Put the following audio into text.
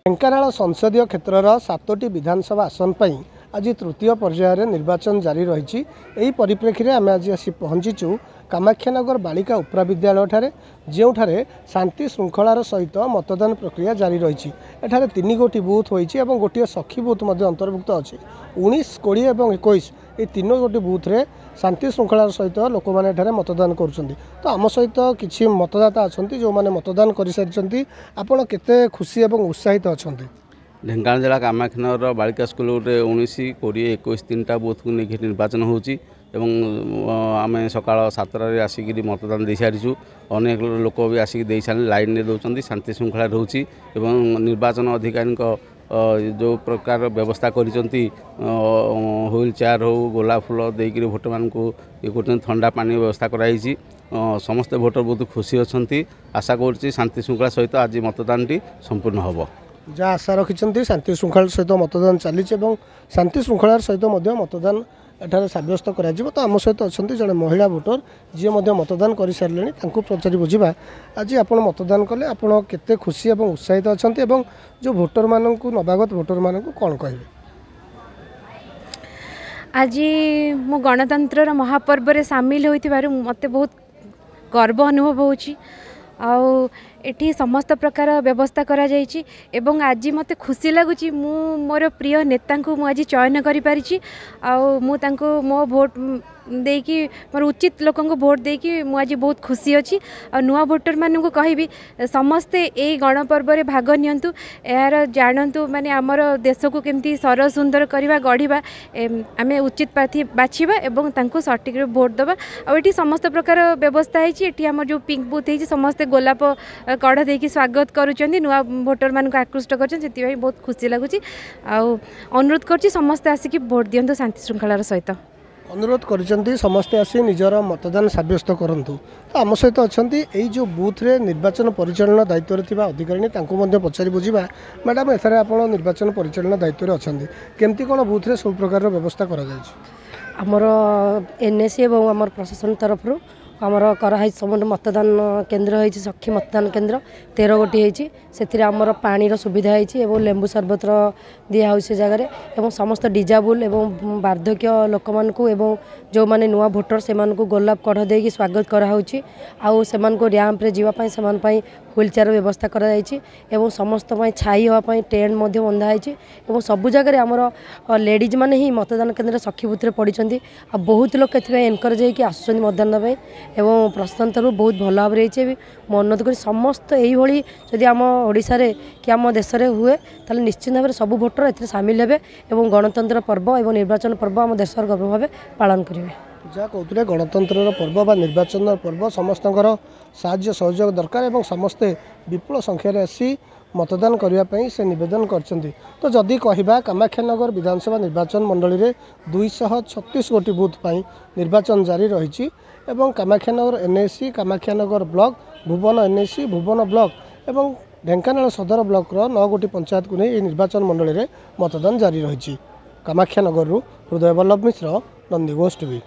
ढेंकानाल संसदीय क्षेत्रर 7टी विधानसभा आसन पर आज तृतीय पर्यायर निर्वाचन जारी रही। यही परिप्रेक्षी में आम आज आसी पहुंचीचु कामाक्षानगर बालिका उपरा विद्यालय ठारे जोठारे शांति श्रृंखलार सहित मतदान प्रक्रिया जारी रही। एठारे 3 गोटी बूथ होईची एवं गोटे सखी बूथ मध्य अंतर्भुक्त अच्छी 19, 20 और 21 ये 3 गोटी बूथ रे शांति श्रृंखलार सहित लोक मैंने मतदान करुँच। तो आम सहित किसी मतदाता अच्छा जो मैंने मतदान कर सारी आपड़ केते खुशी और उत्साहित अच्छा? ढेंकानाल जिला कामाक्षानगर बालिका स्कूल 19, 20, 21 3टा बूथ को लेकिन निर्वाचन होची आम सकाल 7टार आसिक मतदान दे सारी अनेक लोक भी आसिक दे सारे लाइन दौरान शांति श्रृंखला रोचे और निर्वाचन अधिकारी जो प्रकार व्यवस्था करिसेंती व्हील चेयर हो गोलाप फूल देकर भोटर मान ये कर ठंडा पानी व्यवस्था कराई समस्त भोटर बहुत खुशी अच्छा। आशा कर शांति श्रृंखला सहित आज मतदान टी संपूर्ण हम जहाँ आशा रखिंट शांति श्रृंखला सहित मतदान चली शांति श्रृंखलार सहित मतदान एठारे सब्यस्त कर। तो आम सहित अच्छा जड़े महिला भोटर जी मतदान कर सारे पचारि बुझा आज आप मतदान कले आपड़ केते खुशी और उत्साहित अच्छा जो भोटर मानू नवागत भोटर मानू कौन कहे? आज मो गणतंत्र महापर्व रे सामिल होइतिबारु मते बहुत गर्व अनुभव होची। एठी समस्त प्रकार व्यवस्था करा जायछि एवं आज मते खुशी लगुची मु मोर प्रिय नेता को मु आज चयन करि पारिछि मु तांको मो भोट देकी मोर उचित लोक भोट देकी मु आज बहुत खुशी अच्छी। नुआ भोटर मान को कहबी समस्ते ए गणपर्व रे भाग नियंतु यार जानतु माने आमर देश को केमती सरल सुंदर करवा गढ़ा आमे उचित प्रार्थी बाछिबा एवं तांको सटीक भोट दबा। आठी समस्त प्रकार व्यवस्था है आम जो पिंक बूथ है समस्ते गोलाप कढ़ देकी स्वागत करुँच नुआ भोटर मान को आकृष्ट कर बहुत खुशी लगुच। अनुरोध कर समस्ते आसिक भोट दिंतु शांति श्रृंखलार सहित अनुरोध कर समस्ते आसी निजर मतदान सब्यस्त करूँ। तो आम सहित अच्छा यही जो बूथ रे निर्वाचन परिचालन दायित्व अधिकारी पचारि बुझा मैडम एथारे आप निर्वाचन परिचालन दायित्व अच्छा केमती कौन बूथ रे सब प्रकार व्यवस्था आमर एनएसी और आम प्रशासन तरफ आमर कराई सब मतदान केन्द्र होती सखी मतदान केन्द्र 13 गोटी होती से आमर पानी सुविधा होती लेंबू सरबत दिया से जगह समस्त डिजाबुल एवं वार्धक्य लोक मानू एवं जो माने नुआ भोटर से गोलाप कढ़ देकी स्वागत कराऊँच से रैंप रे जीवाई से व्हील चेयर व्यवस्था कर समस्त छाई हाँपाई टेंट बंधाई सबु जगह आमर लेडीज मैंने ही मतदान केन्द्र सखी बूथ पड़ी बहुत लोग एनकरेज होकर आसुँच मतदान देवाई एवं प्रशासन तरफ बहुत भल भाव रही अनुरोध कर समस्त यही जदि आम ओडिशा रे कि आम देश में हुए ताले निश्चित भाव सब भोटर ए सामिल हेबे एवं गणतंत्र पर्व और निर्वाचन पर्व आम देशर गर्व भाव पालन करेंगे। जहाँ कहते गणतंत्र पर्व बा निर्वाचन पर्व समस्त साहाय्य सहयोग दरकार और समस्ते विपुल संख्यार आसी मतदान करने से निवेदन करछंती। तो जदि कहबा कामाक्षानगर विधानसभा निर्वाचन मंडली रे 236 गोटी बूथ पर निर्वाचन जारी रही एवं कामाक्षानगर एनएसी कामाक्षानगर ब्लॉक भुवन एनएसी भुवन ब्लॉक एवं ढेंकानाल सदर ब्लॉक 9 गोटी पंचायत को नहीं निर्वाचन मंडली रे मतदान जारी रही। कामाक्षानगर हृदय बल्लभ मिश्र, नंदीघोष टीवी।